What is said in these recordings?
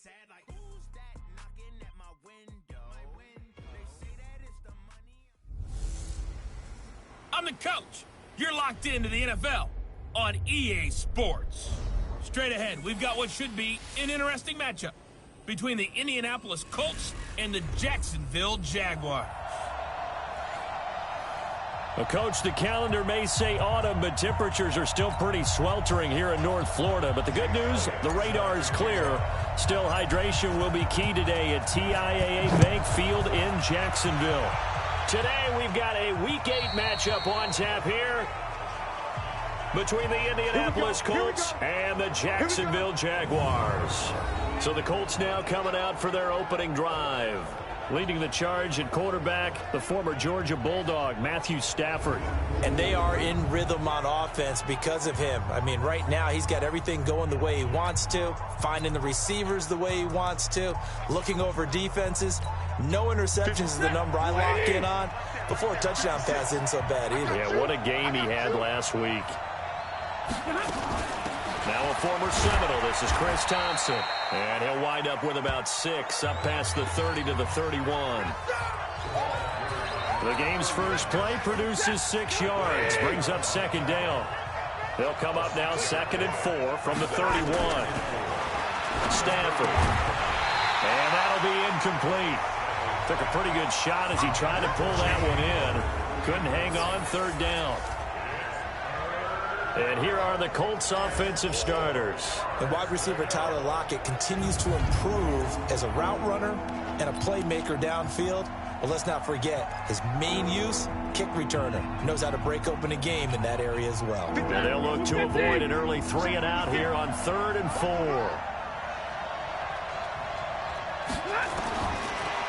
sad like, who's that knocking at my window? They say that it's the money. I'm the coach. You're locked into the NFL on EA Sports. Straight ahead, we've got what should be an interesting matchup between the Indianapolis Colts and the Jacksonville Jaguars. Well, Coach, the calendar may say autumn, but temperatures are still pretty sweltering here in North Florida. But the good news, the radar is clear. Still, hydration will be key today at TIAA Bank Field in Jacksonville. Today, we've got a Week 8 matchup on tap here between the Indianapolis Colts and the Jacksonville Jaguars. So the Colts now coming out for their opening drive. Leading the charge at quarterback, the former Georgia Bulldog, Matthew Stafford. And they are in rhythm on offense because of him. I mean, right now, he's got everything going the way he wants to, finding the receivers the way he wants to, looking over defenses. No interceptions is the number I lock in on. Before a touchdown pass isn't so bad either. Yeah, what a game he had last week. Now a former Seminole, this is Chris Thompson. And he'll wind up with about 6, up past the 30 to the 31. The game's first play produces 6 yards, brings up second down. They'll come up now 2nd and 4 from the 31. Stafford. And that'll be incomplete. Took a pretty good shot as he tried to pull that one in. Couldn't hang on, 3rd down. And here are the Colts offensive starters. And wide receiver Tyler Lockett continues to improve as a route runner and a playmaker downfield. But let's not forget his main use, kick returner. Knows how to break open a game in that area as well. And they'll look to avoid an early 3 and out here on 3rd and 4.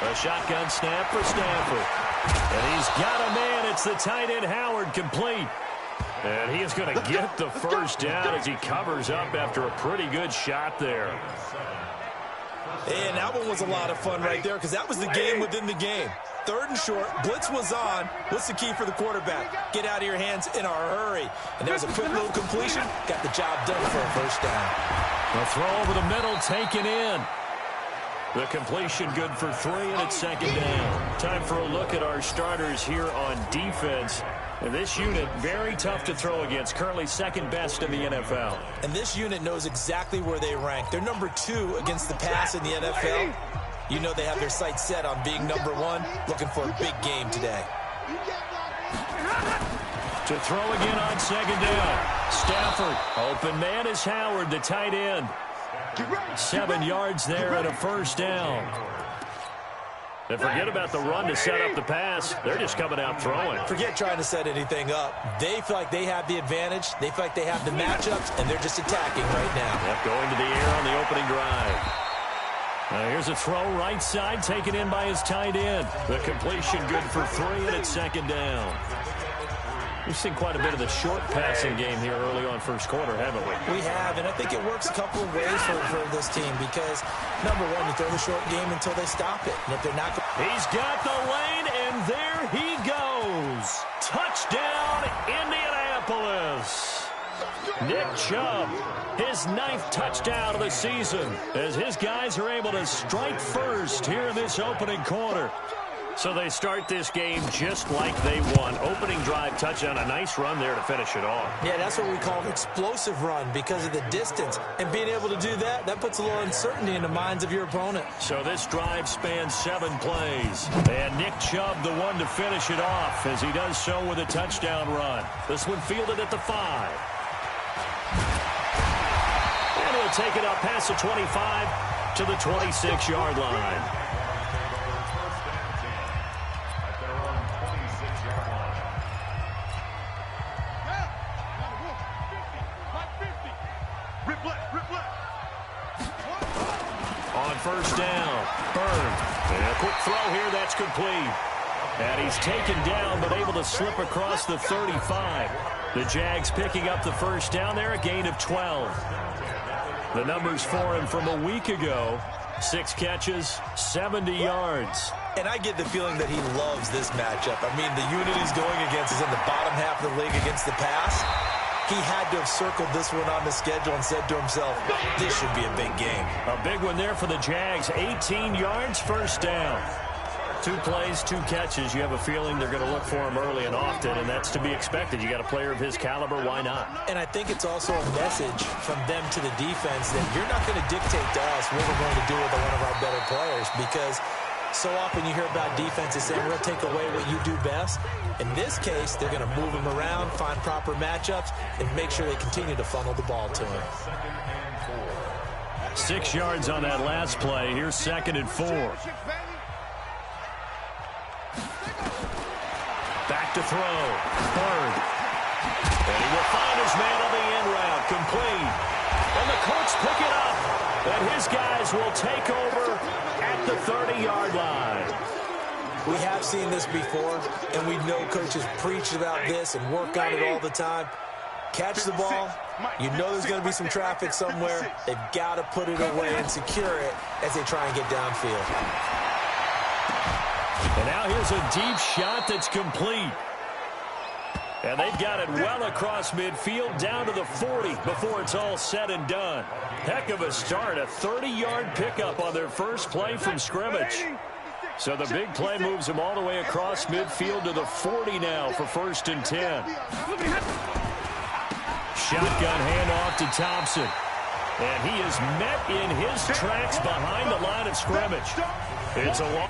A shotgun snap for Stafford. And he's got a man. It's the tight end Howard, complete. And he is going to get the first down as he covers up after a pretty good shot there. And that one was a lot of fun right there because that was the game within the game. 3rd and short, blitz was on. What's the key for the quarterback? Get out of your hands in a hurry. And there was a quick little completion. Got the job done for a first down. A throw over the middle, taken in. The completion good for 3, and it's 2nd down. Time for a look at our starters here on defense. And this unit, very tough to throw against, currently 2nd best in the NFL. And this unit knows exactly where they rank. They're number 2 against the pass in the NFL. You know they have their sights set on being number 1, looking for a big game today. To throw again on 2nd down. Stafford, open man is Howard, the tight end. 7 yards there and a first down. And forget about the run to set up the pass. They're just coming out throwing. Forget trying to set anything up. They feel like they have the advantage. They feel like they have the matchups, and they're just attacking right now. Yep, going to the air on the opening drive. Here's a throw right side, taken in by his tight end. The completion good for 3, and it's 2nd down. We've seen quite a bit of the short passing game here early on first quarter, haven't we? We have, and I think it works a couple of ways for this team because, number 1, you throw the short game until they stop it. And if they're not... He's got the lane, and there he goes. Touchdown, Indianapolis. Nick Chubb, his 9th touchdown of the season, as his guys are able to strike first here in this opening quarter. So they start this game just like they won. Opening drive touchdown, a nice run there to finish it off. Yeah, that's what we call an explosive run because of the distance. And being able to do that, that puts a little uncertainty in the minds of your opponent. So this drive spans 7 plays. And Nick Chubb, the one to finish it off, as he does so with a touchdown run. This one fielded at the 5. And he'll take it up past the 25 to the 26-yard line. On first down, Burns. And a quick throw here, that's complete. And he's taken down, but able to slip across the 35. The Jags picking up the first down there, a gain of 12. The numbers for him from a week ago, 6 catches, 70 yards. And I get the feeling that he loves this matchup. I mean, the unit he's going against is in the bottom half of the league against the pass. he had to have circled this one on the schedule and said to himself, this should be a big game. A big one there for the Jags. 18 yards, first down. 2 plays, 2 catches. You have a feeling they're going to look for him early and often, and that's to be expected. You got a player of his caliber, why not? And I think it's also a message from them to the defense that you're not going to dictate to us what we're going to do with one of our better players, because so often you hear about defenses saying, we'll take away what you do best. In this case, they're going to move him around, find proper matchups, and make sure they continue to funnel the ball to him. 6 yards on that last play. Here's 2nd and 4. Back to throw. Bird. And he will find his man on the end route. Complete. And the Colts pick it up. And his guys will take over at the 30-yard line. We have seen this before, and we know coaches preach about this and work on it all the time. Catch the ball. You know there's going to be some traffic somewhere. They've got to put it away and secure it as they try and get downfield. And now here's a deep shot that's complete. And they've got it well across midfield down to the 40 before it's all said and done. Heck of a start, a 30-yard pickup on their first play from scrimmage. So the big play moves them all the way across midfield to the 40 now for 1st and 10. Shotgun handoff to Thompson. And he is met in his tracks behind the line of scrimmage. It's a long...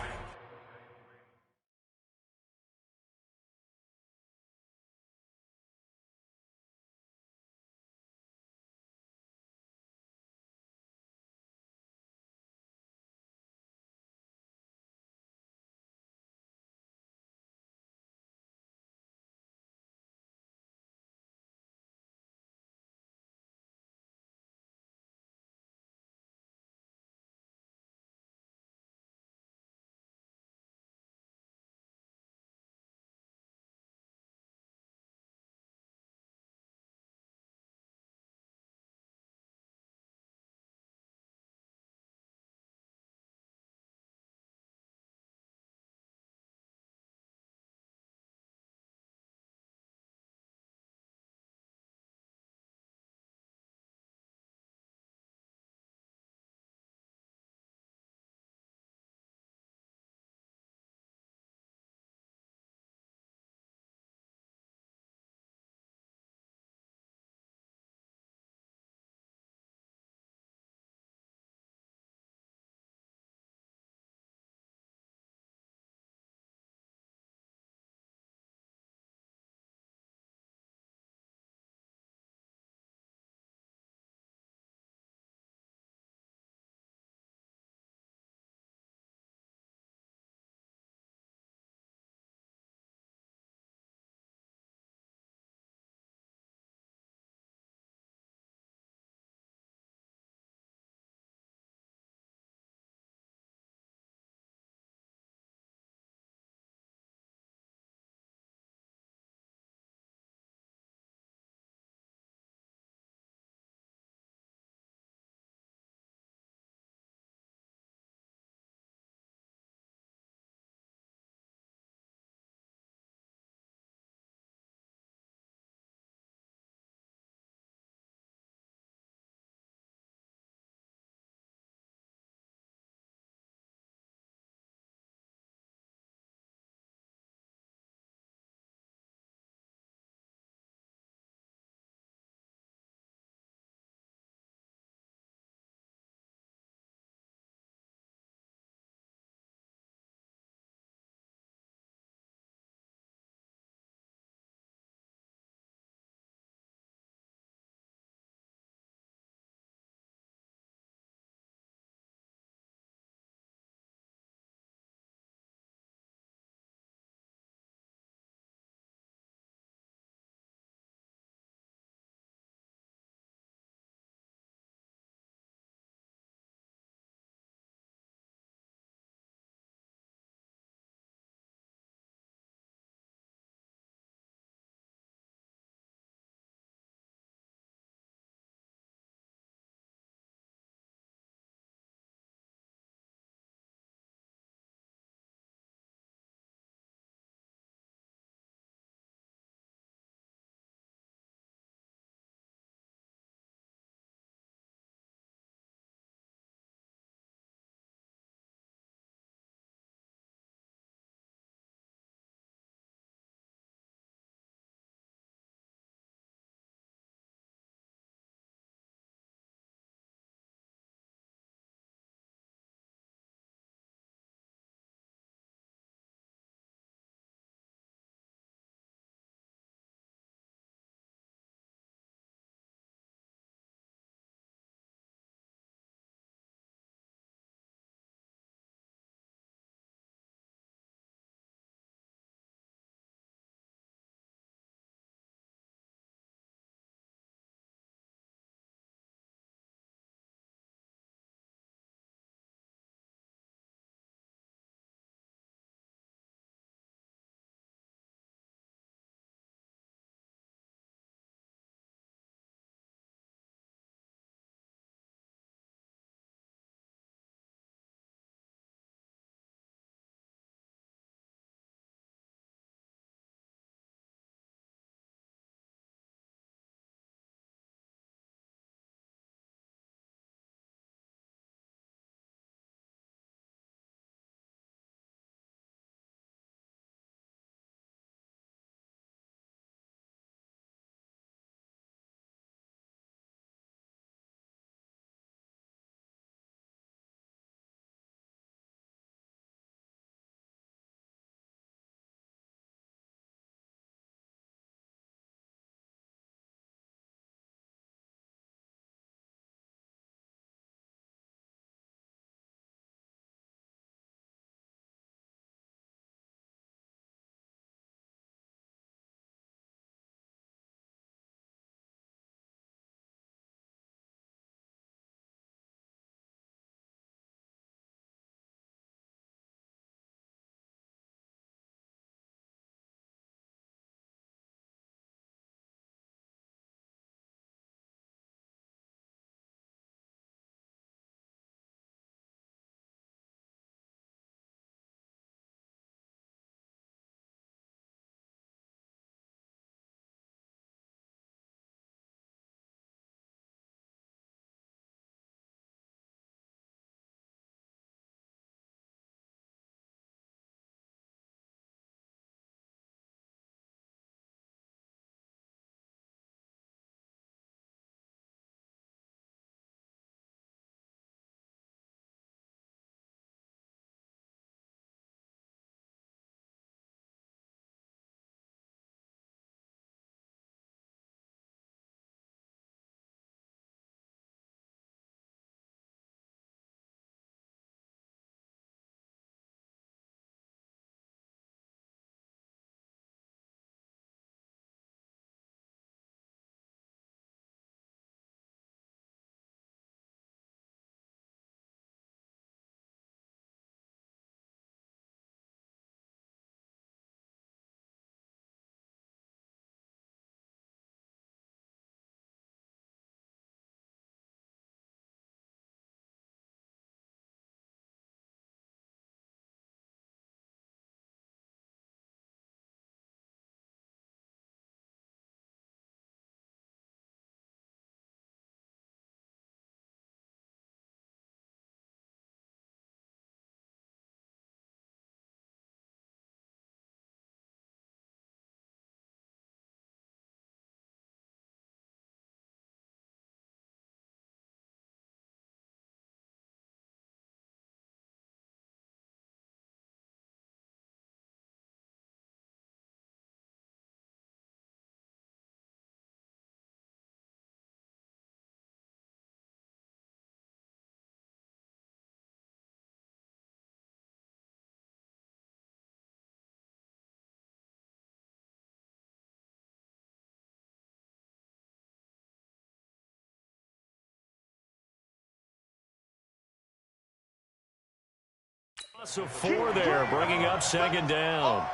Loss of 4 there, bringing up second down.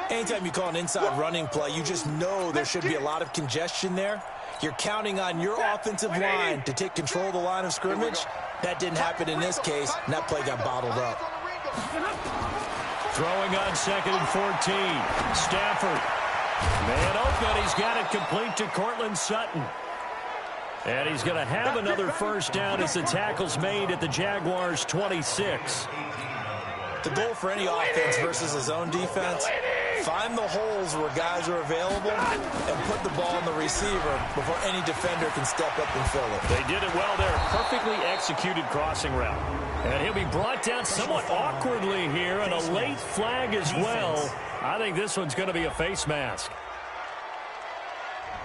Anytime you call an inside running play, you just know there should be a lot of congestion there. You're counting on your offensive line to take control of the line of scrimmage. That didn't happen in this case, and that play got bottled up. Throwing on 2nd and 14. Stafford. Man open. He's got it complete to Cortland Sutton. And he's going to have another first down as the tackle's made at the Jaguars' 26. The goal for any offense versus his own defense, find the holes where guys are available and put the ball in the receiver before any defender can step up and fill it. They did it well there. Perfectly executed crossing route. And he'll be brought down somewhat awkwardly here, and a late flag as well. I think this one's going to be a face mask.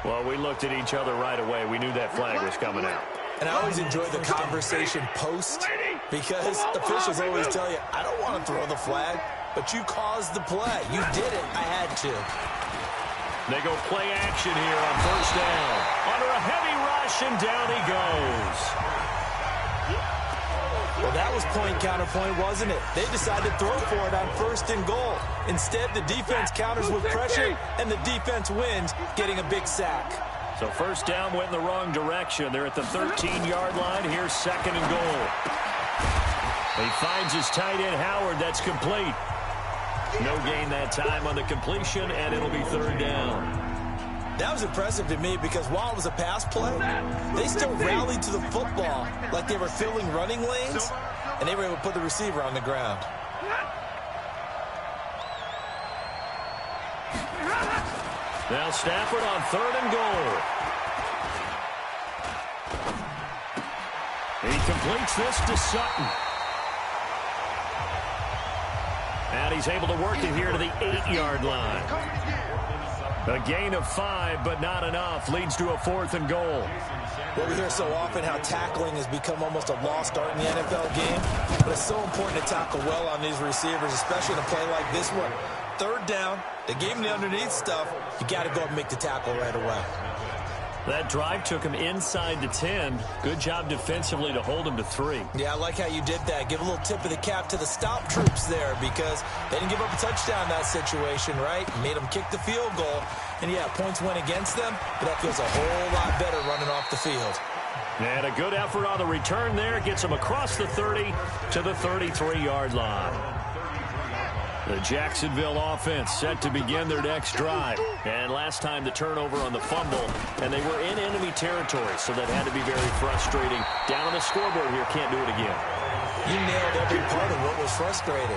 Well, we looked at each other right away. We knew that flag was coming out. And I always enjoy the conversation post, because officials always tell you, I don't want to throw the flag, but you caused the play. You did it. I had to. They go play action here on first down. Under a heavy rush, and down he goes. Well, that was point counterpoint, wasn't it? They decided to throw for it on 1st and goal. Instead, the defense counters with pressure, and the defense wins, getting a big sack. So first down went in the wrong direction. They're at the 13-yard line. Here's 2nd and goal. He finds his tight end, Howard. That's complete. No gain that time on the completion, and it'll be 3rd down. That was impressive to me because while it was a pass play, they still rallied to the football like they were filling running lanes, and they were able to put the receiver on the ground. Now Stafford on 3rd and goal. He completes this to Sutton. And he's able to work it here to the 8-yard line. A gain of 5, but not enough. Leads to a 4th and goal. Well, we hear so often how tackling has become almost a lost art in the NFL game. But it's so important to tackle well on these receivers, especially in a play like this one. 3rd down, they gave him the underneath stuff. You got to go up and make the tackle right away. That drive took him inside the 10. Good job defensively to hold him to 3. Yeah, I like how you did that. Give a little tip of the cap to the stop troops there because they didn't give up a touchdown in that situation, right? Made them kick the field goal. And, yeah, points went against them, but that feels a whole lot better running off the field. And a good effort on the return there. Gets him across the 30 to the 33-yard line. The Jacksonville offense set to begin their next drive. And last time the turnover on the fumble, and they were in enemy territory, so that had to be very frustrating. Down on the scoreboard here, can't do it again. You nailed every part of what was frustrating.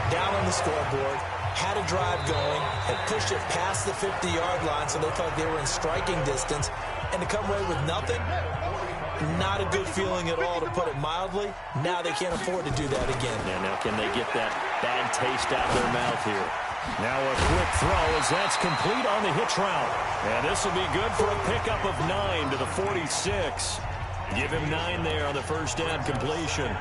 Down on the scoreboard, had a drive going, had pushed it past the 50-yard line so they thought they were in striking distance, and to come away with nothing, not a good feeling at all, to put it mildly. Now they can't afford to do that again. And now can they get that bad taste out of their mouth here? Now a quick throw as that's complete on the hitch route. And this will be good for a pickup of 9 to the 46. Give him 9 there on the first down completion.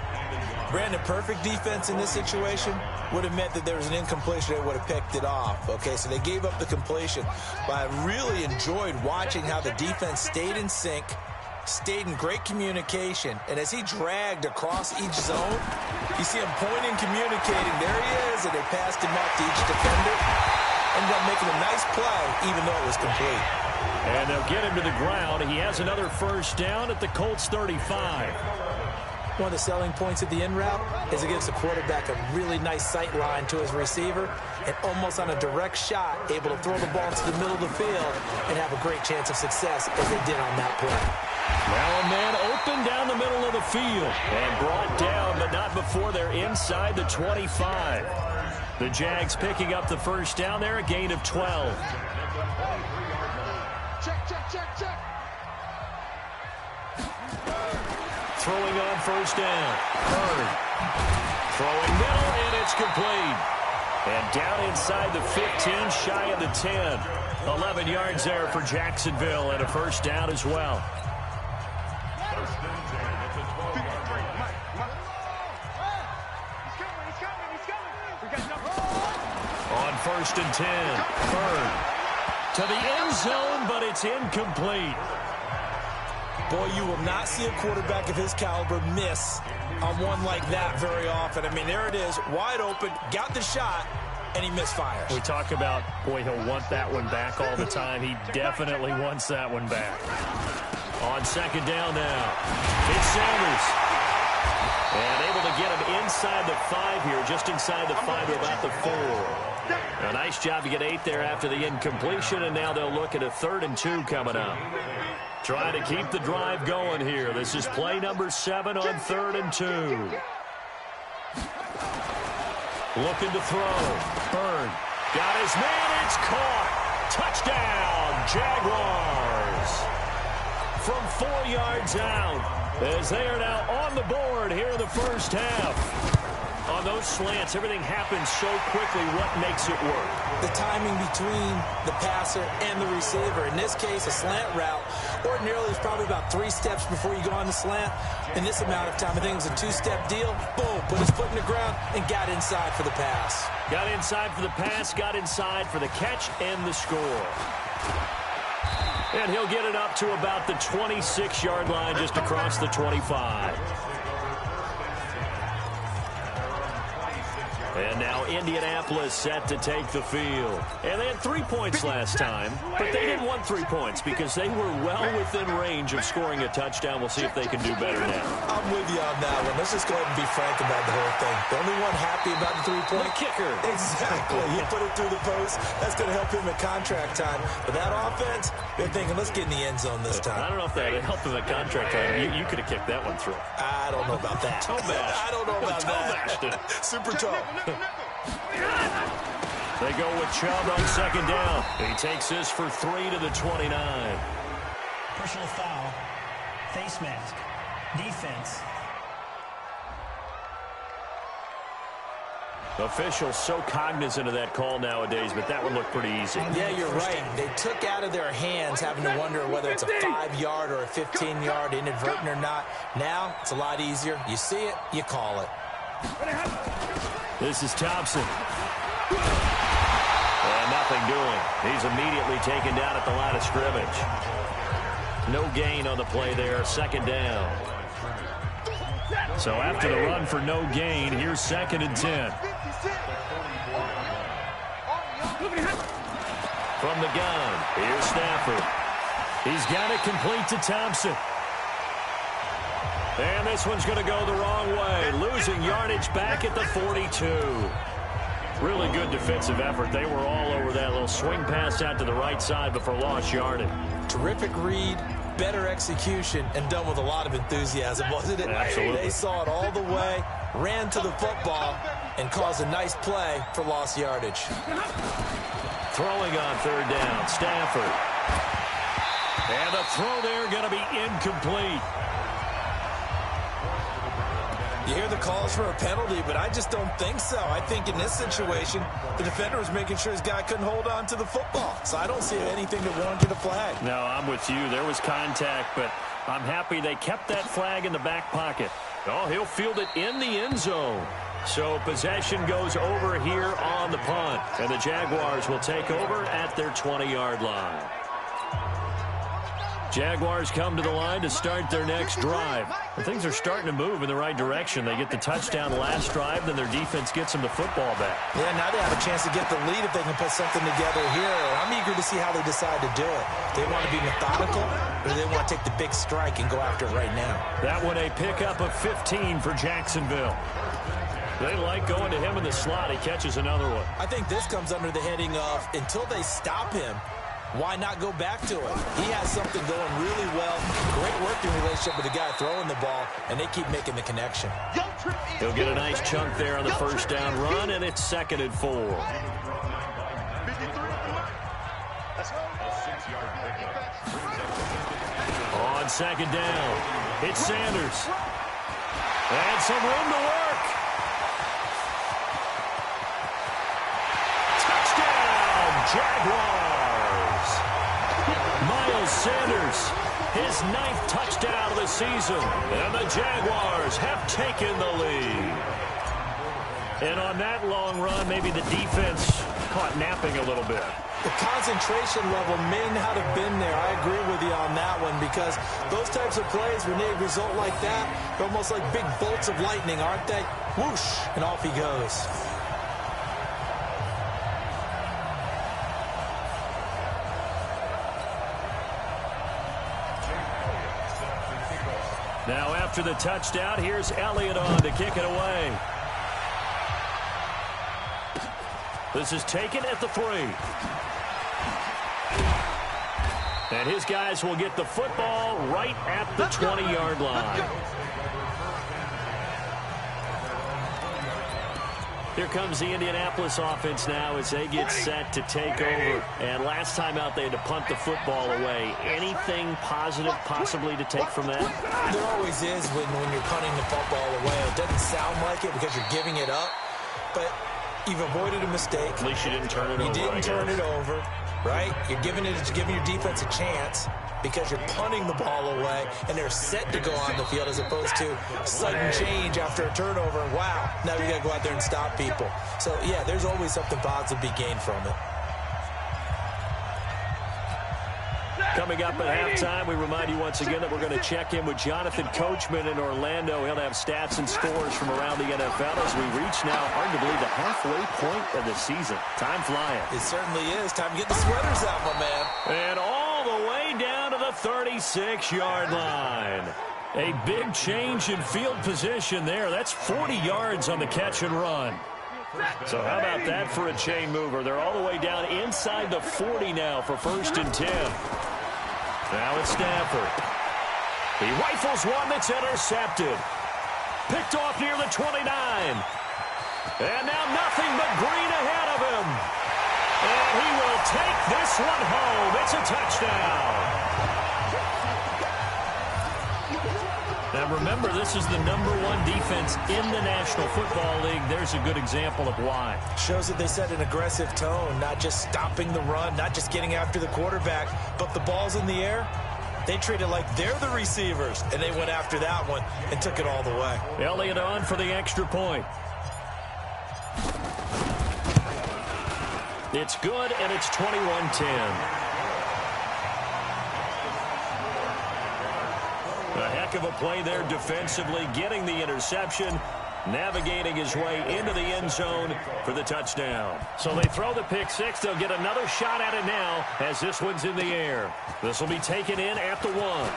Brandon, perfect defense in this situation would have meant that there was an incompletion. They would have picked it off. Okay, so they gave up the completion. But I really enjoyed watching how the defense stayed in sync, stayed in great communication, and as he dragged across each zone, you see him pointing, communicating. There he is, and they passed him up to each defender. Ended up making a nice play, even though it was complete. And they'll get him to the ground. He has another first down at the Colts 35. One of the selling points of the in route is it gives the quarterback a really nice sight line to his receiver and almost on a direct shot able to throw the ball to the middle of the field and have a great chance of success as they did on that play. Now a man open down the middle of the field and brought down, but not before they're inside the 25. The Jags picking up the first down there, a gain of 12. Check. Throwing on first down. Bird. Throwing middle, and it's complete. And down inside the 15, shy of the 10. 11 yards there for Jacksonville, and a first down as well. On first and 10, Bird to the end zone, but it's incomplete. Boy, you will not see a quarterback of his caliber miss on one like that very often. I mean, there it is, wide open, got the shot, and he misfires. We talk about, boy, he'll want that one back all the time. He definitely wants that one back. On second down now, it's Sanders. And able to get him inside the 5 here, just inside the 5 to about the 4. A nice job to get 8 there after the incompletion, and now they'll look at a 3rd and 2 coming up. Trying to keep the drive going here. This is play number 7 on 3rd and 2. Looking to throw. Byrne got his man. It's caught. Touchdown, Jaguars. From 4 yards out, as they are now on the board here in the first half. On those slants, everything happens so quickly. What makes it work? The timing between the passer and the receiver. In this case, a slant route. Ordinarily, it's probably about 3 steps before you go on the slant. In this amount of time, I think it was a 2-step deal. Boom, put his foot in the ground and got inside for the pass. Got inside for the pass, got inside for the catch and the score. And he'll get it up to about the 26-yard line, just across the 25. And now Indianapolis set to take the field. And they had 3 points last time, but they didn't want 3 points because they were well within range of scoring a touchdown. We'll see if they can do better now. I'm with you on that one. Let's just go ahead and be frank about the whole thing. The only one happy about the 3-point? The kicker. Exactly. He put it through the post. That's going to help him at contract time. But that offense, they're thinking, let's get in the end zone this time. I don't know if that would help him at contract time. You could have kicked that one through. I don't know about that. Toe bash. I don't know about that. Super toe. They go with Chubb on second down. He takes this for 3 to the 29. Personal foul, face mask, defense. Officials so cognizant of that call nowadays, but that one looked pretty easy. Yeah, you're right. They took out of their hands having to wonder whether it's a 5-yard or a 15-yard, inadvertent or not. Now, it's a lot easier. You see it, you call it. This is Thompson. And nothing doing. He's immediately taken down at the line of scrimmage. No gain on the play there. Second down. So after the run for no gain, here's 2nd and 10. From the gun, here's Stafford. He's got it complete to Thompson. And this one's going to go the wrong way. Losing yardage back at the 42. Really good defensive effort. They were all over that little swing pass out to the right side, but for lost yardage. Terrific read, better execution, and done with a lot of enthusiasm, wasn't it? Absolutely. They saw it all the way, ran to the football, and caused a nice play for lost yardage. Throwing on 3rd down, Stafford. And the throw there going to be incomplete. You hear the calls for a penalty, but I just don't think so. I think in this situation, the defender was making sure his guy couldn't hold on to the football. So I don't see anything that warranted a flag. No, I'm with you. There was contact, but I'm happy they kept that flag in the back pocket. Oh, he'll field it in the end zone. So possession goes over here on the punt, and the Jaguars will take over at their 20-yard line. Jaguars come to the line to start their next drive. And things are starting to move in the right direction. They get the touchdown last drive, then their defense gets them the football back. Yeah, now they have a chance to get the lead if they can put something together here. I'm eager to see how they decide to do it. Do they want to be methodical, or do they want to take the big strike and go after it right now? That one a pickup of 15 for Jacksonville. They like going to him in the slot. He catches another one. I think this comes under the heading of, until they stop him, why not go back to it? He has something going really well. Great working relationship with the guy throwing the ball, and they keep making the connection. He'll get a nice chunk there on the first down run, and it's 2nd and 4. On second down, it's Sanders. And some room to work. Touchdown, Jaguars. Miles Sanders, his 9th touchdown of the season, and the Jaguars have taken the lead. And on that long run, maybe the defense caught napping a little bit. The concentration level may not have been there. I agree with you on that one, because those types of plays, when they result like that, they're almost like big bolts of lightning, aren't they? Whoosh, and off he goes. Now after the touchdown, here's Elliott on to kick it away. This is taken at the 3. And his guys will get the football right at the 20-yard line. Here comes the Indianapolis offense now as they get set to take over. And last time out, they had to punt the football away. Anything positive possibly to take from that? There always is when you're punting the football away. It doesn't sound like it because you're giving it up, but you've avoided a mistake. At least you didn't turn it over. You didn't turn it over, right? You're giving your defense a chance because you're punting the ball away, and they're set to go on the field as opposed to sudden change after a turnover. Wow, now we got to go out there and stop people. So, yeah, there's always something positive to be gained from it. Coming up at halftime, we remind you once again that we're going to check in with Jonathan Coachman in Orlando. He'll have stats and scores from around the NFL as we reach now, hard to believe, the halfway point of the season. Time flying. It certainly is. Time to get the sweaters out, my man. And all the way down to the 36-yard line. A big change in field position there. That's 40 yards on the catch and run. So how about that for a chain mover? They're all the way down inside the 40 now for 1st and 10. Now it's Stafford. He rifles one that's intercepted. Picked off near the 29. And now nothing but green ahead of him. And he will take this one home. It's a touchdown. Now remember, this is the #1 defense in the National Football League. There's a good example of why. Shows that they set an aggressive tone, not just stopping the run, not just getting after the quarterback, but the ball's in the air. They treat it like they're the receivers, and they went after that one and took it all the way. Elliott on for the extra point. It's good, and it's 21-10. A heck of a play there defensively, getting the interception, navigating his way into the end zone for the touchdown. So they throw the pick six. They'll get another shot at it now as this one's in the air. This will be taken in at the 1.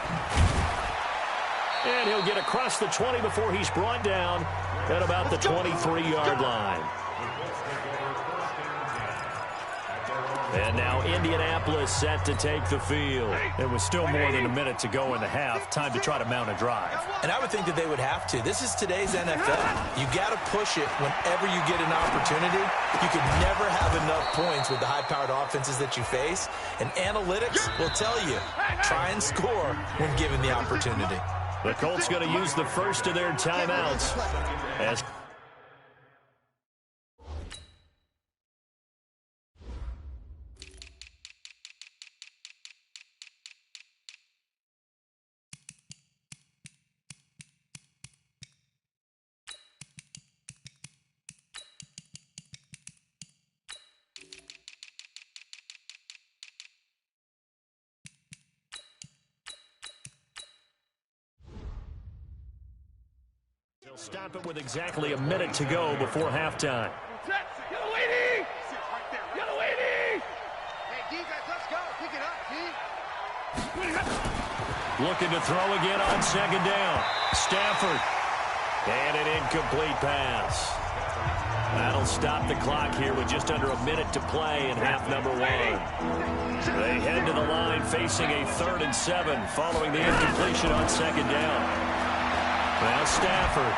And he'll get across the 20 before he's brought down at about the 23-yard line. And now Indianapolis set to take the field. It was still more than a minute to go in the half. Time to try to mount a drive. And I would think that they would have to. This is today's NFL. You got to push it whenever you get an opportunity. You can never have enough points with the high-powered offenses that you face. And analytics will tell you, try and score when given the opportunity. The Colts going to use the first of their timeouts as they'll stop it with exactly a minute to go before halftime. Looking to throw again on second down. Stafford. And an incomplete pass. That'll stop the clock here with just under a minute to play in half number 1. They head to the line facing a 3rd and 7 following the incompletion on second down. Now Stafford.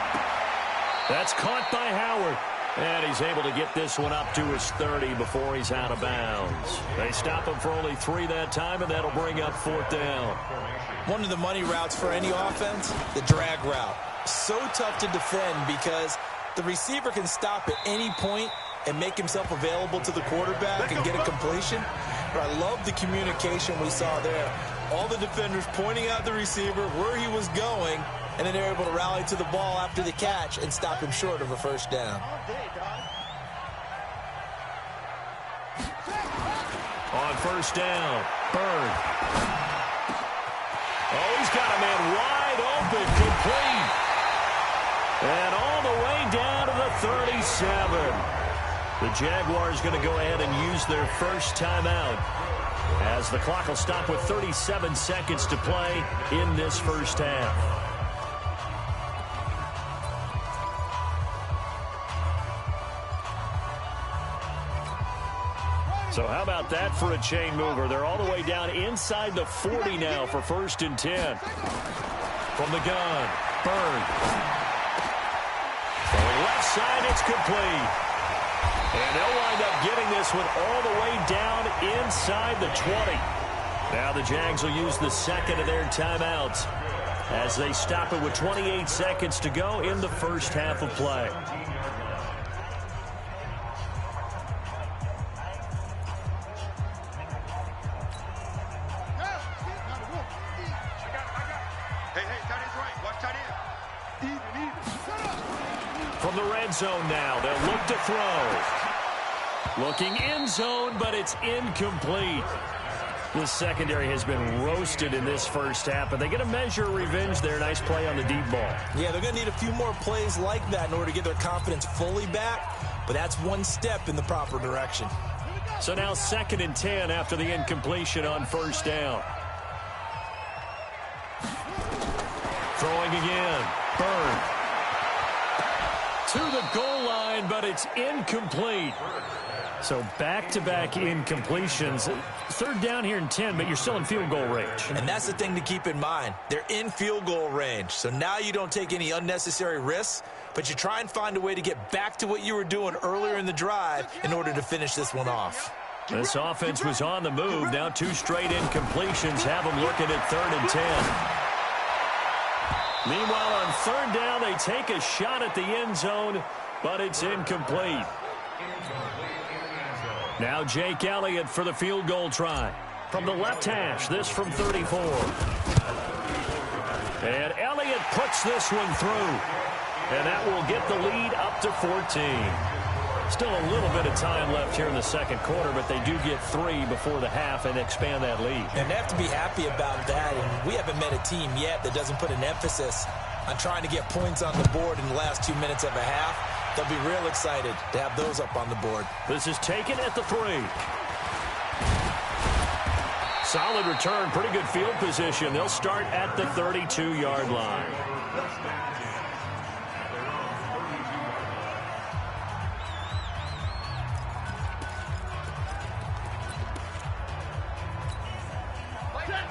That's caught by Howard. And he's able to get this one up to his 30 before he's out of bounds. They stop him for only 3 that time, and that'll bring up 4th down. One of the money routes for any offense, the drag route. So tough to defend because the receiver can stop at any point and make himself available to the quarterback and get a completion. But I love the communication we saw there. All the defenders pointing out the receiver, where he was going, and then they're able to rally to the ball after the catch and stop him short of a 1st down. first down. Bird. Oh, he's got a man wide open, complete. And all the way down to the 37. The Jaguars going to go ahead and use their first timeout, as the clock will stop with 37 seconds to play in this first half. So how about that for a chain mover? They're all the way down inside the 40 now for 1st and 10. From the gun, Bird. Going left side, it's complete. And they'll wind up getting this one all the way down inside the 20. Now the Jags will use the second of their timeouts as they stop it with 28 seconds to go in the first half of play. From the red zone now, they'll look to throw. Looking end zone, but it's incomplete. The secondary has been roasted in this first half, but they get a measure of revenge there. Nice play on the deep ball. Yeah, they're going to need a few more plays like that in order to get their confidence fully back, but that's one step in the proper direction. So now 2nd and 10 after the incompletion on first down. Throwing again. Bird. To the goal line, but it's incomplete. So back-to-back incompletions. 3rd down here and 10, but you're still in field goal range. And that's the thing to keep in mind. They're in field goal range. So now you don't take any unnecessary risks, but you try and find a way to get back to what you were doing earlier in the drive in order to finish this one off. This offense was on the move. Now 2 straight incompletions have them looking at 3rd and 10. Meanwhile, on 3rd down, they take a shot at the end zone, but it's incomplete. Now Jake Elliott for the field goal try. From the left hash, this from 34. And Elliott puts this one through. And that will get the lead up to 14. Still a little bit of time left here in the second quarter, but they do get 3 before the half and expand that lead. And they have to be happy about that. And we haven't met a team yet that doesn't put an emphasis on trying to get points on the board in the last 2 minutes of a half. They'll be real excited to have those up on the board. This is taken at the 3. Solid return, pretty good field position. They'll start at the 32-yard line.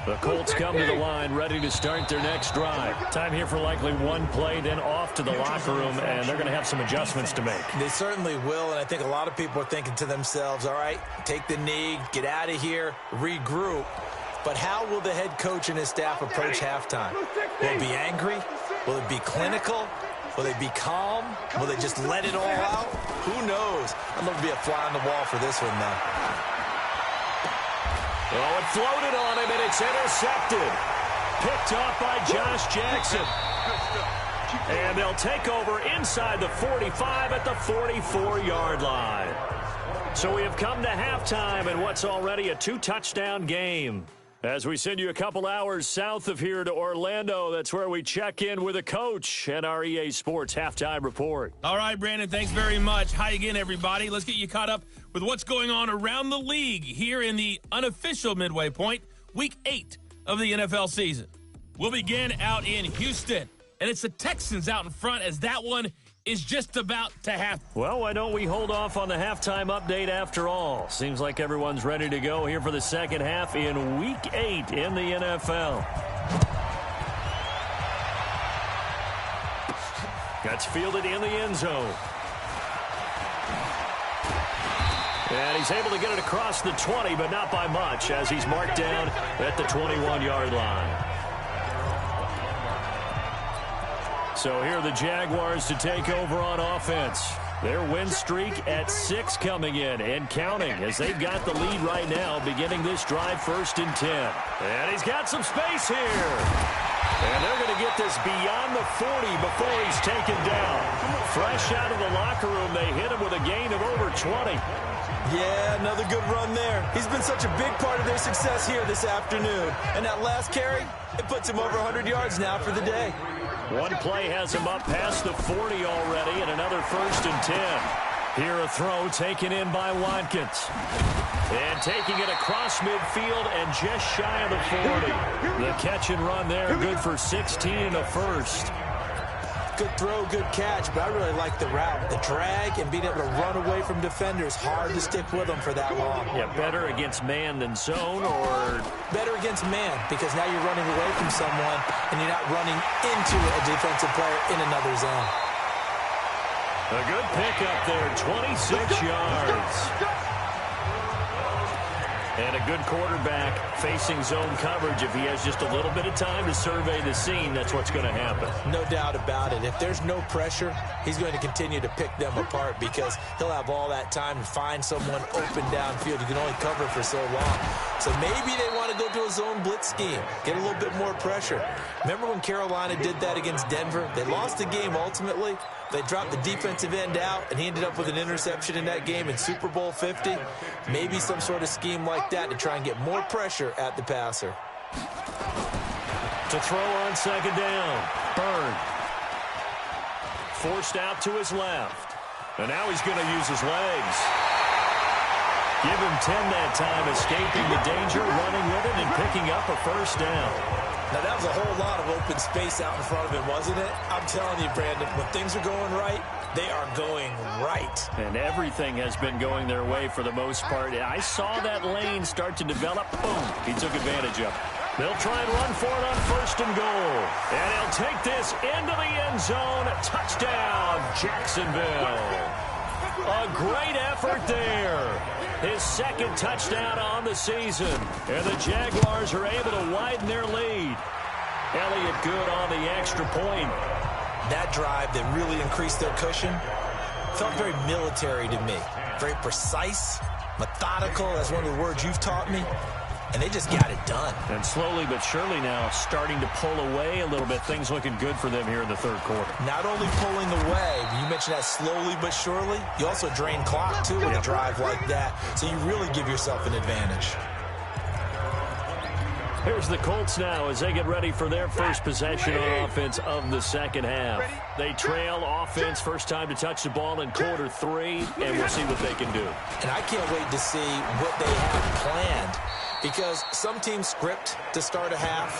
The Colts come to the line, ready to start their next drive. Time here for likely one play, then off to the locker room, and they're going to have some adjustments to make. They certainly will, and I think a lot of people are thinking to themselves, all right, take the knee, get out of here, regroup. But how will the head coach and his staff approach halftime? Will it be angry? Will it be clinical? Will they be calm? Will they just let it all out? Who knows? I'd love to be a fly on the wall for this one, though. Oh, it floated on him, and it's intercepted. Picked off by Josh Jackson. And they'll take over inside the 45 at the 44-yard line. So we have come to halftime in what's already a 2-touchdown game. As we send you a couple hours south of here to Orlando, that's where we check in with a coach and our EA Sports Halftime Report. All right, Brandon, thanks very much. Hi again, everybody. Let's get you caught up with what's going on around the league here in the unofficial midway point, Week 8 of the NFL season. We'll begin out in Houston, and it's the Texans out in front as that one is just about to happen. Well, why don't we hold off on the halftime update after all? Seems like everyone's ready to go here for the second half in Week 8 in the NFL. That's fielded in the end zone. And he's able to get it across the 20, but not by much, as he's marked down at the 21-yard line. So here are the Jaguars to take over on offense. Their win streak at 6 coming in and counting, as they've got the lead right now beginning this drive 1st and 10. And he's got some space here. And they're going to get this beyond the 40 before he's taken down. Fresh out of the locker room, they hit him with a gain of over 20. Yeah, another good run there. He's been such a big part of their success here this afternoon. And that last carry, it puts him over 100 yards now for the day. One play has him up past the 40 already, and another 1st and 10. Here a throw taken in by Watkins. And taking it across midfield and just shy of the 40. The catch and run there, good for 16 and a first. Good throw, good catch, but I really like the route. The drag and being able to run away from defenders, hard to stick with them for that long. Yeah, better against man than zone, or? Better against man, because now you're running away from someone and you're not running into a defensive player in another zone. A good pickup there, 26 yards. And a good quarterback facing zone coverage. If he has just a little bit of time to survey the scene, that's what's going to happen. No doubt about it. If there's no pressure, he's going to continue to pick them apart because he'll have all that time to find someone open downfield. You can only cover for so long. So maybe they want to go to a zone blitz scheme, get a little bit more pressure. Remember when Carolina did that against Denver? They lost the game ultimately. They dropped the defensive end out, and he ended up with an interception in that game in Super Bowl 50. Maybe some sort of scheme like that to try and get more pressure at the passer. To throw on second down. Byrne. Forced out to his left. And now he's going to use his legs. Give him 10 that time, escaping the danger, running with it, and picking up a first down. Now, that was a whole lot of open space out in front of him, wasn't it? I'm telling you, Brandon, when things are going right, they are going right. And everything has been going their way for the most part. I saw that lane start to develop. Boom. He took advantage of it. They'll try and run for it on 1st and goal. And he'll take this into the end zone. Touchdown, Jacksonville. A great effort there. His 2nd touchdown on the season. And the Jaguars are able to widen their lead. Elliott good on the extra point. That drive that really increased their cushion felt very military to me. Very precise, methodical. That's one of the words you've taught me. And they just got it done. And slowly but surely now starting to pull away a little bit. Things looking good for them here in the 3rd quarter. Not only pulling away, you mentioned that slowly but surely, you also drain clock, too, with a drive like that. So you really give yourself an advantage. Here's the Colts now as they get ready for their first possession on offense of the 2nd half. They trail offense, first time to touch the ball in quarter 3, and we'll see what they can do. And I can't wait to see what they have planned. Because some teams script to start a half.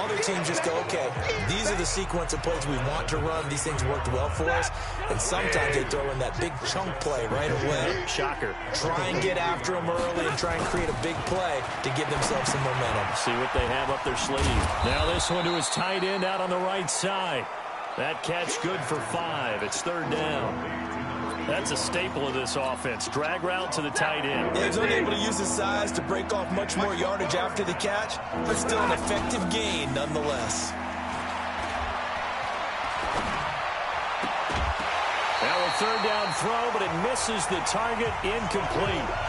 Other teams just go, okay, these are the sequence of plays we want to run. These things worked well for us. And sometimes they throw in that big chunk play right away. Shocker. Try and get after them early and try and create a big play to give themselves some momentum. See what they have up their sleeve. Now this one to his tight end out on the right side. That catch good for 5. It's 3rd down. That's a staple of this offense. Drag route to the tight end. Yeah, he's unable to use his size to break off much more yardage after the catch, but still an effective gain nonetheless. Now a 3rd down throw, but it misses the target. Incomplete.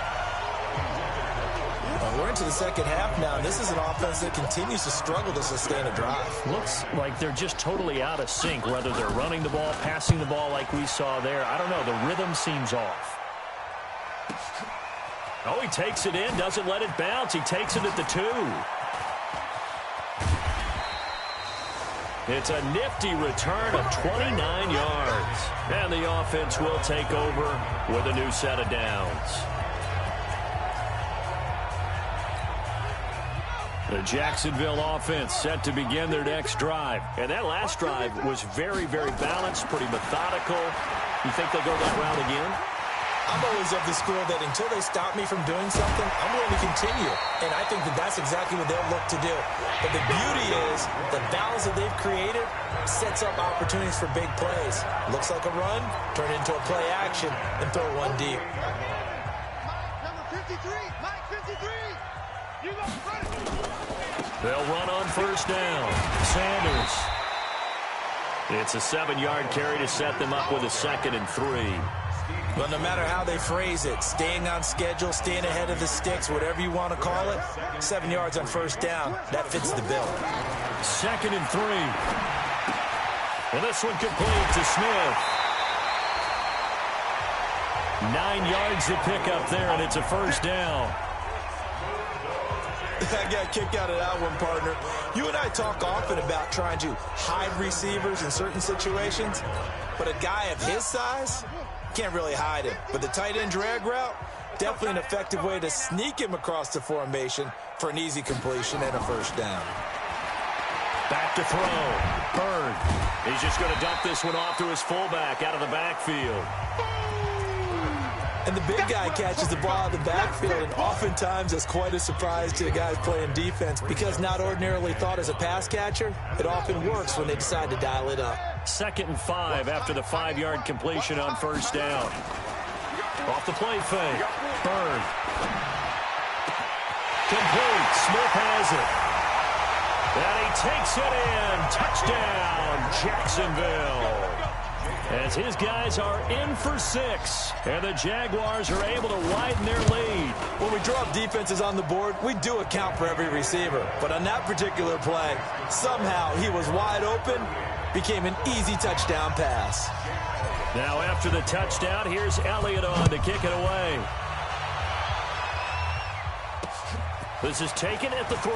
We're into the 2nd half now, and this is an offense that continues to struggle to sustain a drive. Looks like they're just totally out of sync, whether they're running the ball, passing the ball like we saw there. I don't know. The rhythm seems off. Oh, he takes it in, doesn't let it bounce. He takes it at the 2. It's a nifty return of 29 yards. And the offense will take over with a new set of downs. The Jacksonville offense set to begin their next drive. And that last drive was very, very balanced, pretty methodical. You think they'll go that route again? I'm always of the school that until they stop me from doing something, I'm going to continue. And I think that that's exactly what they'll look to do. But the beauty is the balance that they've created sets up opportunities for big plays. Looks like a run, turn it into a play action, and throw one deep. Number 53, Mike 53. You go front. They'll run on 1st down. Sanders. It's a 7-yard carry to set them up with a 2nd and 3. But no matter how they phrase it, staying on schedule, staying ahead of the sticks, whatever you want to call it, 7 yards on 1st down, that fits the bill. 2nd and 3. And this one complete to Smith. 9 yards to pick up there, and it's a first down. I got a kick out of that one, partner. You and I talk often about trying to hide receivers in certain situations, but a guy of his size can't really hide him. But the tight end drag route, definitely an effective way to sneak him across the formation for an easy completion and a first down. Back to throw. Bird. He's just going to dump this one off to his fullback out of the backfield. And the big guy catches the ball out of the backfield, and oftentimes it's quite a surprise to the guys playing defense because not ordinarily thought as a pass catcher, it often works when they decide to dial it up. 2nd and 5 after the 5-yard completion on first down. Off the play fake. Bird. Complete. Smith has it. And he takes it in. Touchdown, Jacksonville. As his guys are in for 6, and the Jaguars are able to widen their lead. When we drop defenses on the board, we do account for every receiver. But on that particular play, somehow he was wide open, became an easy touchdown pass. Now after the touchdown, here's Elliott on to kick it away. This is taken at the 3.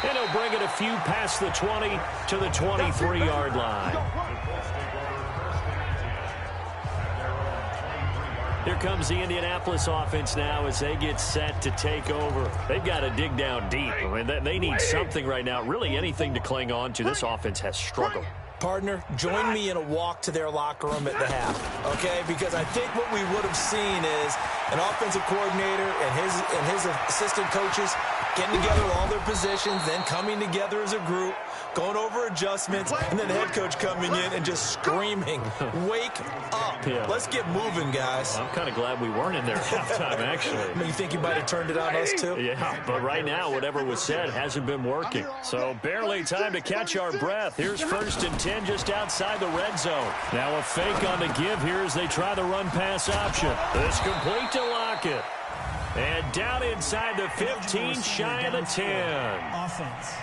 And he'll bring it a few past the 20 to the 23-yard line. Here comes the Indianapolis offense now as they get set to take over. They've got to dig down deep. I mean, they need something right now, really anything to cling on to. This offense has struggled. Partner, join me in a walk to their locker room at the half, okay? Because I think what we would have seen is an offensive coordinator and his assistant coaches getting together all their positions, then coming together as a group, going over adjustments, and then the head coach coming in and just screaming, wake up. Yeah. Let's get moving, guys. I'm kind of glad we weren't in there at halftime, actually. I mean, you think you might have turned it on us, too? Yeah, but right now, whatever was said hasn't been working. So barely time to catch our breath. Here's 1st and 10 just outside the red zone. Now a fake on the give here as they try the run-pass option. This complete to Lockett. And down inside the 15, shy of the 10. Offense.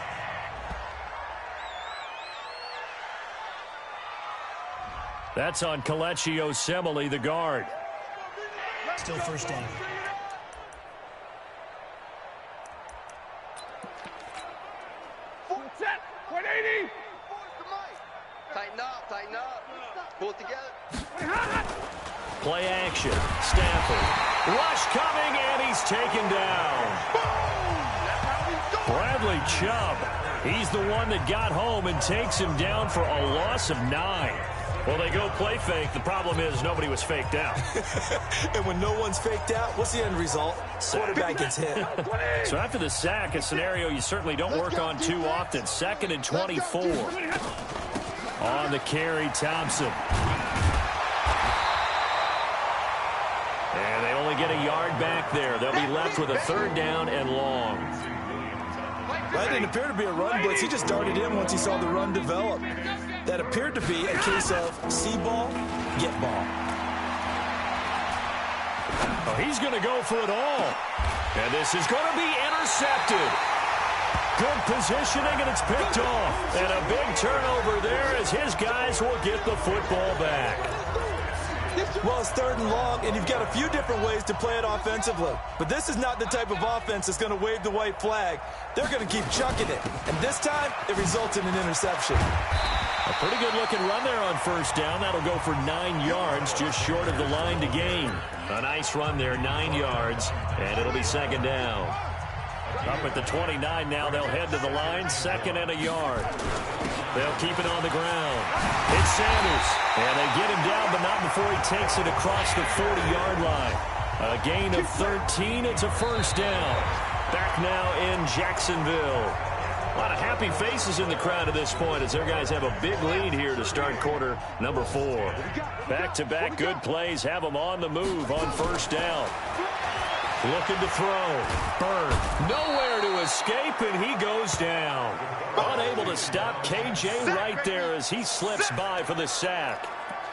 That's on Kelechi Osemele, the guard. Still first down. Tighten up. Pull it together. Play action. Stafford. Rush coming, and he's taken down. Bradley Chubb. He's the one that got home and takes him down for a loss of 9. Well, they go play fake. The problem is nobody was faked out. And when no one's faked out, what's the end result? Quarterback gets hit. So after the sack, a scenario you certainly don't work on too often. 2nd and 24. On the carry, Thompson. And they only get a yard back there. They'll be left with a 3rd down and long. That didn't appear to be a run blitz. He just darted in once he saw the run develop. That appeared to be a case of see ball, get ball. Oh, he's going to go for it all. And this is going to be intercepted. Good positioning, and it's picked off. And a big turnover there as his guys will get the football back. Well, it's 3rd and long, and you've got a few different ways to play it offensively. But this is not the type of offense that's going to wave the white flag. They're going to keep chucking it. And this time, it results in an interception. A pretty good-looking run there on 1st down. That'll go for 9 yards, just short of the line to gain. A nice run there, 9 yards, and it'll be 2nd down. Up at the 29 now, they'll head to the line, 2nd and a yard. They'll keep it on the ground. It's Sanders, and they get him down, but not before he takes it across the 40-yard line. A gain of 13, it's a 1st down. Back now in Jacksonville. A lot of happy faces in the crowd at this point as their guys have a big lead here to start quarter number 4. Back-to-back good plays have them on the move on 1st down. Looking to throw. Bird. Nowhere to escape, and he goes down. Unable to stop KJ right there as he slips by for the sack.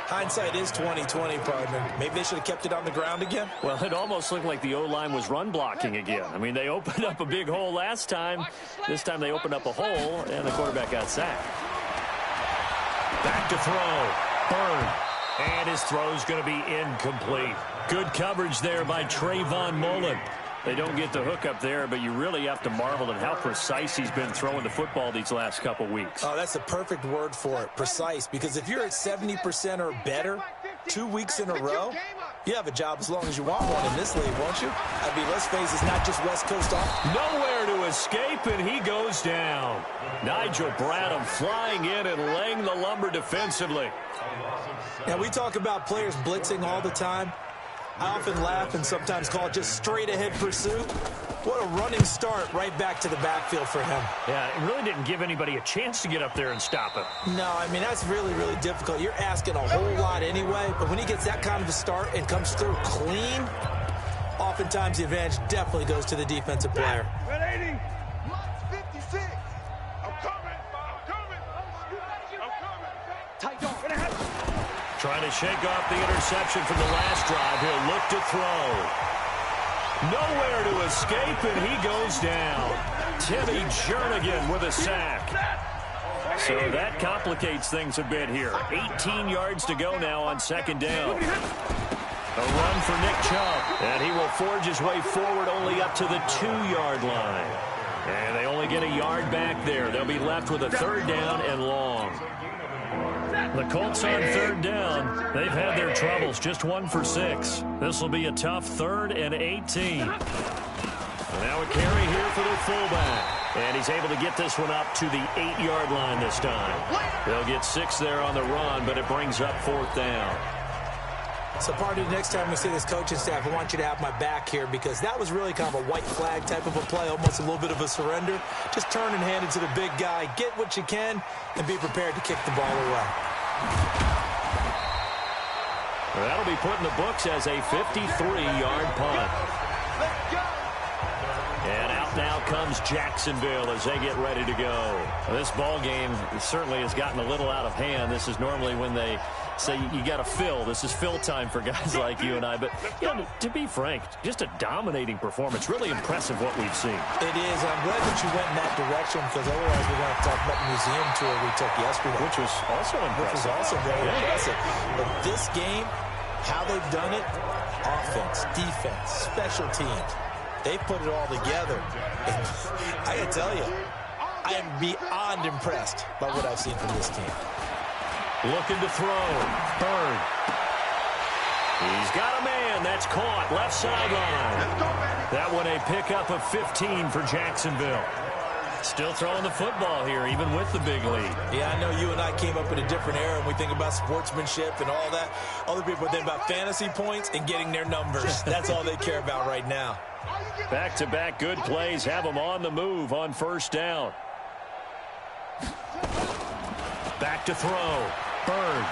Hindsight is 20/20, partner. Maybe they should have kept it on the ground again. Well, it almost looked like the O-line was run blocking again. I mean, they opened up a big hole last time. This time they opened up a hole, and the quarterback got sacked. Back to throw. Byrne. And his throw's going to be incomplete. Good coverage there by Trayvon Mullen. They don't get the hook up there, but you really have to marvel at how precise he's been throwing the football these last couple weeks. Oh, that's the perfect word for it, precise. Because if you're at 70% or better 2 weeks in a row, you have a job as long as you want one in this league, won't you? I mean, let's face it, it's not just West Coast off. Nowhere to escape, and he goes down. Nigel Bradham flying in and laying the lumber defensively. Now, we talk about players blitzing all the time. I often laugh and sometimes call it just straight-ahead pursuit. What a running start right back to the backfield for him. Yeah, it really didn't give anybody a chance to get up there and stop him. No, I mean, that's really, really difficult. You're asking a whole lot anyway, but when he gets that kind of a start and comes through clean, oftentimes the advantage definitely goes to the defensive player. 180. 56. I'm coming. Tight on. Trying to shake off the interception from the last drive. He'll look to throw. Nowhere to escape, and he goes down. Timmy Jernigan with a sack. So that complicates things a bit here. 18 yards to go now on second down. A run for Nick Chubb, and he will forge his way forward only up to the 2-yard line. And they only get a yard back there. They'll be left with a third down and long. The Colts on third down. They've had their troubles, just 1 for 6. This will be a tough 3rd and 18. And now a carry here for their fullback. And he's able to get this one up to the 8-yard line this time. They'll get 6 there on the run, but it brings up 4th down. So, partner, next time we see this coaching staff, I want you to have my back here because that was really kind of a white flag type of a play, almost a little bit of a surrender. Just turn and hand it to the big guy, get what you can, and be prepared to kick the ball away. Well, that'll be put in the books as a 53-yard punt. And out now comes Jacksonville as they get ready to go. This ball game certainly has gotten a little out of hand. This is normally when they say you got to fill. This is fill time for guys like you and I. But, you know, to be frank, just a dominating performance. Really impressive what we've seen. It is. I'm glad that you went in that direction because otherwise we're going to have to talk about the museum tour we took yesterday. Which was also impressive. Which was also very impressive. But this game, how they've done it, offense, defense, special teams, they put it all together. And I can tell you, I am beyond impressed by what I've seen from this team. Looking to throw. Byrne. He's got a man. That's caught. Left sideline. That one a pickup of 15 for Jacksonville. Still throwing the football here, even with the big lead. Yeah, I know you and I came up in a different era and we think about sportsmanship and all that. Other people think about fantasy points and getting their numbers. That's all they care about right now. Back-to-back good plays have them on the move on first down. Back to throw. Byrne.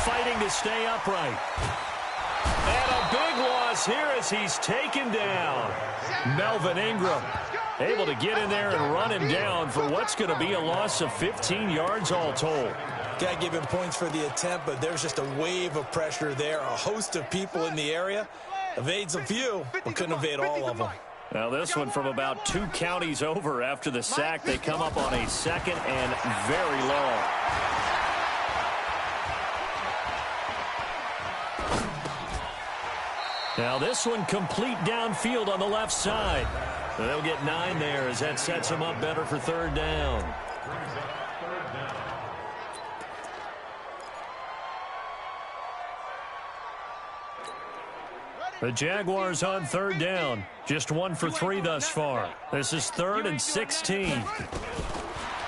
Fighting to stay upright. And a big loss here as he's taken down. Melvin Ingram able to get in there and run him down for what's going to be a loss of 15 yards all told. Got to give him points for the attempt, but there's just a wave of pressure there. A host of people in the area. Evades a few, but couldn't evade all of them. Now this one from about 2 counties over after the sack. They come up on a second and very long. Now this one complete downfield on the left side. They'll get 9 there as that sets them up better for third down. The Jaguars on third down. Just 1 for 3 thus far. This is 3rd and 16.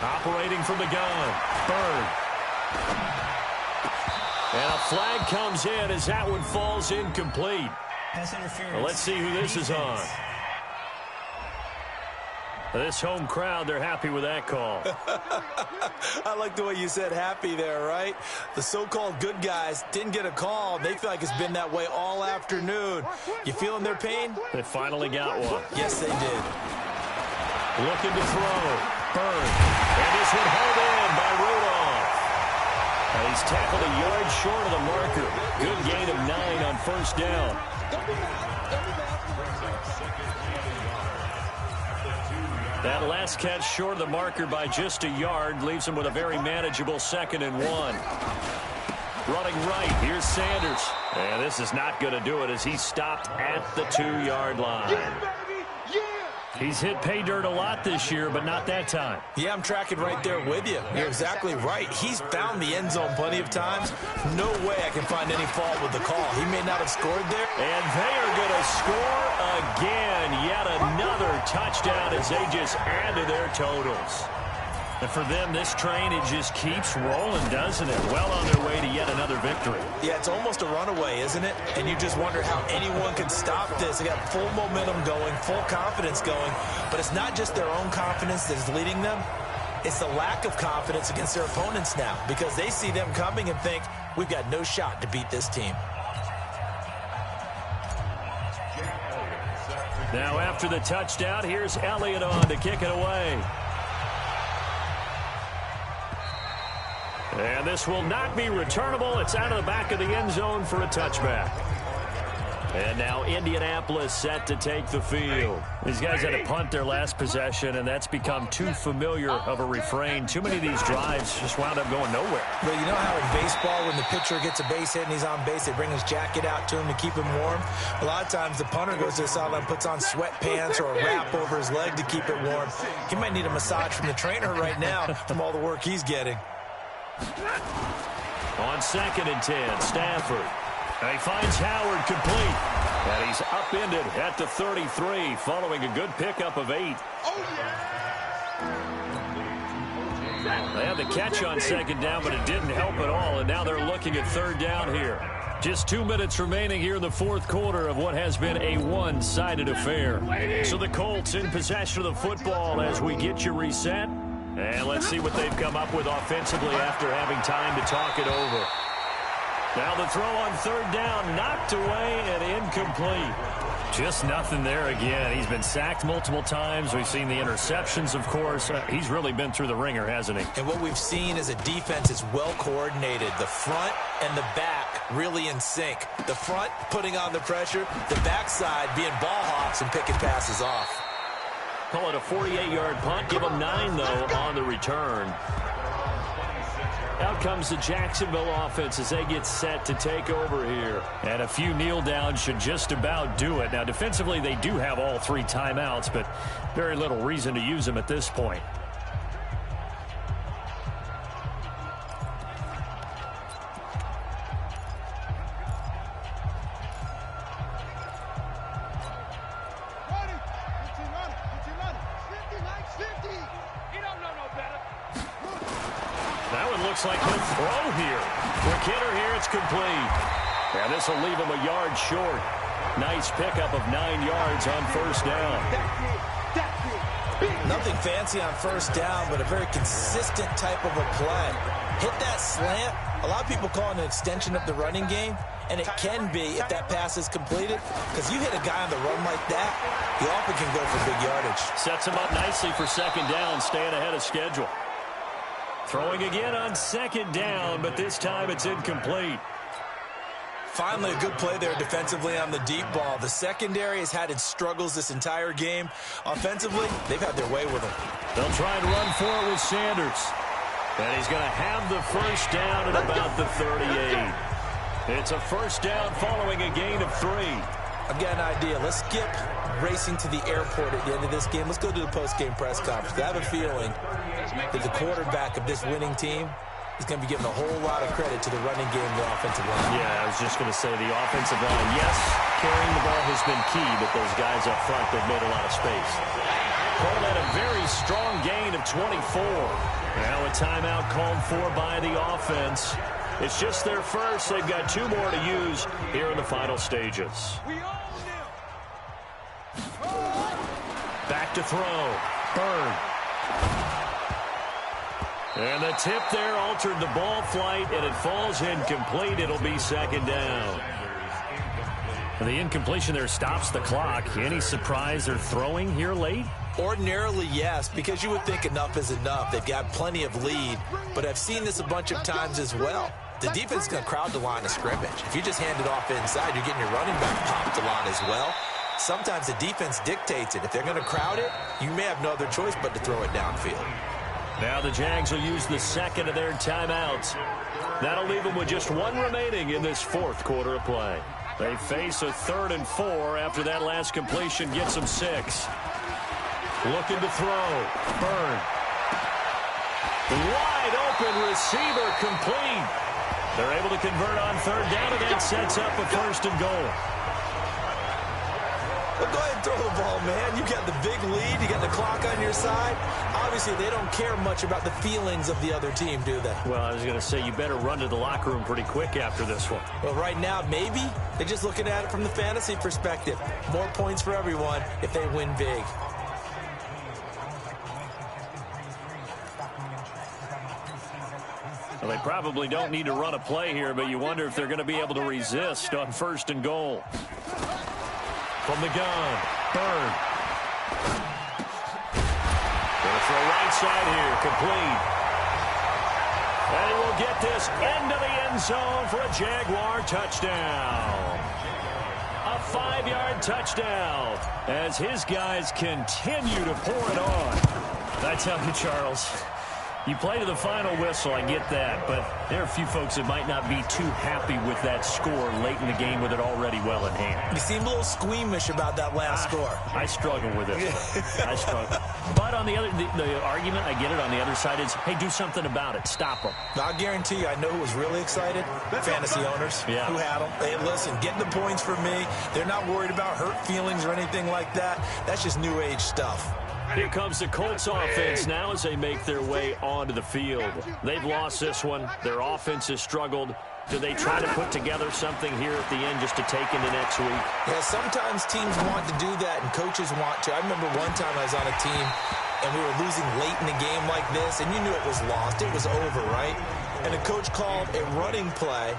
Operating from the gun. Byrne. And a flag comes in as that one falls incomplete. Well, let's see who this is on. This home crowd, they're happy with that call. I like the way you said happy there, right? The so-called good guys didn't get a call. They feel like it's been that way all afternoon. You feeling their pain? They finally got one. Yes, they did. Looking to throw. Byrne. And this one held in by Rudolph. And he He's tackled a yard short of the marker. Good gain of 9 on first down. That last catch short of the marker by just a yard leaves him with a very manageable 2nd and 1. Running right, here's Sanders. And this is not going to do it as he's stopped at the 2-yard line. He's hit pay dirt a lot this year, but not that time. Yeah, I'm tracking right there with you. You're exactly right. He's found the end zone plenty of times. No way I can find any fault with the call. He may not have scored there. And they are going to score again. Yet another touchdown as they just add to their totals. And for them, this train, it just keeps rolling, doesn't it? Well on their way to yet another victory. Yeah, it's almost a runaway, isn't it? And you just wonder how anyone can stop this. They got full momentum going, full confidence going. But it's not just their own confidence that's leading them. It's the lack of confidence against their opponents now because they see them coming and think, we've got no shot to beat this team. Now after the touchdown, here's Elliott on to kick it away. And this will not be returnable. It's out of the back of the end zone for a touchback. And now Indianapolis set to take the field. These guys had to punt their last possession, and that's become too familiar of a refrain. Too many of these drives just wound up going nowhere. Well, you know how in baseball, when the pitcher gets a base hit and he's on base, they bring his jacket out to him to keep him warm? A lot of times the punter goes to the sideline, puts on sweatpants or a wrap over his leg to keep it warm. He might need a massage from the trainer right now from all the work he's getting. On 2nd and 10, Stafford. And he finds Howard complete. And he's upended at the 33 following a good pickup of 8. They had the catch on 2nd down, but it didn't help at all. And now they're looking at 3rd down here. Just 2 minutes remaining here in the 4th quarter of what has been a one-sided affair. So the Colts in possession of the football as we get you reset. And let's see what they've come up with offensively after having time to talk it over. Now the throw on 3rd down, knocked away and incomplete. Just nothing there again. He's been sacked multiple times. We've seen the interceptions, of course. He's really been through the ringer, hasn't he? And what we've seen is a defense is well coordinated. The front and the back really in sync. The front putting on the pressure, the backside being ball hawks and picking passes off. Call it a 48-yard punt. Give them 9, though, on the return. Out comes the Jacksonville offense as they get set to take over here. And a few kneel downs should just about do it. Now, defensively, they do have all 3 timeouts, but very little reason to use them at this point. Looks like he'll throw here. Quick hitter here, it's complete. And this will leave him a yard short. Nice pickup of 9 yards on 1st down. Nothing fancy on 1st down, but a very consistent type of a play. Hit that slant. A lot of people call it an extension of the running game, and it can be if that pass is completed, because you hit a guy on the run like that, he often can go for big yardage. Sets him up nicely for 2nd down, staying ahead of schedule. Throwing again on 2nd down, but this time it's incomplete. Finally, a good play there defensively on the deep ball. The secondary has had its struggles this entire game. Offensively, they've had their way with him. They'll try and run for it with Sanders. And he's going to have the 1st down at about the 38. It's a 1st down following a gain of 3. I've got an idea. Let's skip racing to the airport at the end of this game. Let's go to the post-game press conference. I have a feeling that the quarterback of this winning team is going to be giving a whole lot of credit to the running game and the offensive line. Yeah, I was just going to say the offensive line, yes, carrying the ball has been key, but those guys up front, they've made a lot of space. Cole had a very strong gain of 24. Now a timeout called for by the offense. It's just their first. They've got 2 more to use here in the final stages. Back to throw. Bird. And the tip there altered the ball flight, and it falls incomplete. It'll be 2nd down. And the incompletion there stops the clock. Any surprise they're throwing here late? Ordinarily, yes, because you would think enough is enough. They've got plenty of lead, but I've seen this a bunch of times as well. The defense is going to crowd the line of scrimmage. If you just hand it off inside, you're getting your running back popped a lot as well. Sometimes the defense dictates it. If they're going to crowd it, you may have no other choice but to throw it downfield. Now the Jags will use the second of their timeouts. That'll leave them with just one remaining in this fourth quarter of play. They face a 3rd and 4 after that last completion gets them 6. Looking to throw. Byrne. Wide open receiver complete. They're able to convert on 3rd down, and that sets up a 1st and goal. Well, go ahead and throw the ball, man. You got the big lead. You got the clock on your side. Obviously, they don't care much about the feelings of the other team, do they? Well, I was going to say, you better run to the locker room pretty quick after this one. Well, right now, maybe. They're just looking at it from the fantasy perspective. More points for everyone if they win big. Well, they probably don't need to run a play here, but you wonder if they're going to be able to resist on 1st and goal. From the gun, Byrne. Going to throw right side here, complete. And he will get this into the end zone for a Jaguar touchdown. A 5-yard touchdown as his guys continue to pour it on. I tell you, Charles, you play to the final whistle, I get that, but there are a few folks that might not be too happy with that score late in the game with it already well in hand. You seem a little squeamish about that last score. I struggle with it. I struggle. But on the argument, I get it, on the other side is, hey, do something about it. Stop them. I'll guarantee you, I know who was really excited. Fantasy owners who had them. Hey, listen, getting the points for me. They're not worried about hurt feelings or anything like that. That's just new age stuff. Here comes the Colts offense now as they make their way onto the field. They've lost this one. Their offense has struggled. Do they try to put together something here at the end just to take into next week? Yeah, sometimes teams want to do that and coaches want to. I remember one time I was on a team and we were losing late in a game like this, and you knew it was lost. It was over, right? And the coach called a running play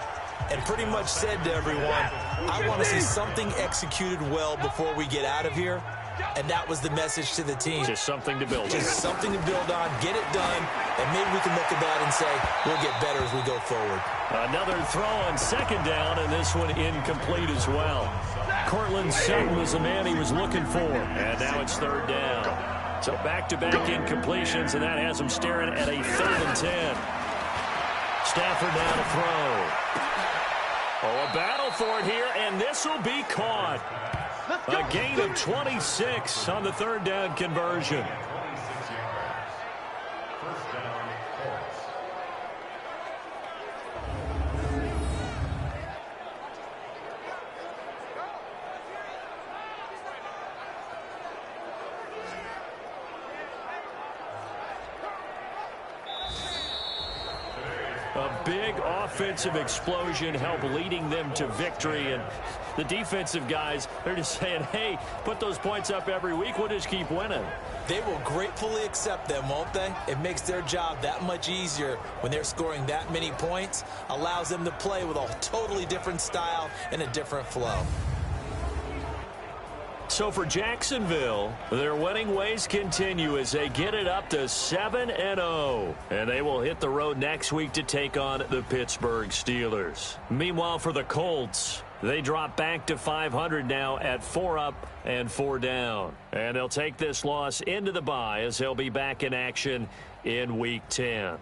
and pretty much said to everyone, I want to see something executed well before we get out of here. And that was the message to the team. Just something to build on. Just something to build on, get it done, and maybe we can look at that and say, we'll get better as we go forward. Another throw on 2nd down, and this one incomplete as well. Cortland Sutton was the man he was looking for, and now it's 3rd down. So back-to-back incompletions, and that has him staring at a 3rd and 10. Stafford now to throw. Oh, a battle for it here, and this will be caught. A gain of 26 on the 3rd down conversion. A big offensive explosion helped leading them to victory, and the defensive guys, they're just saying, hey, put those points up every week, we'll just keep winning. They will gratefully accept them, won't they? It makes their job that much easier when they're scoring that many points, allows them to play with a totally different style and a different flow. So for Jacksonville, their winning ways continue as they get it up to 7-0. And they will hit the road next week to take on the Pittsburgh Steelers. Meanwhile, for the Colts, they drop back to 500 now at 4 up and 4 down. And they'll take this loss into the bye as they'll be back in action in Week 10.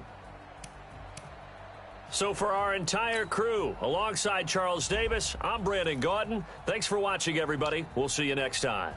So for our entire crew, alongside Charles Davis, I'm Brandon Gaudin. Thanks for watching, everybody. We'll see you next time.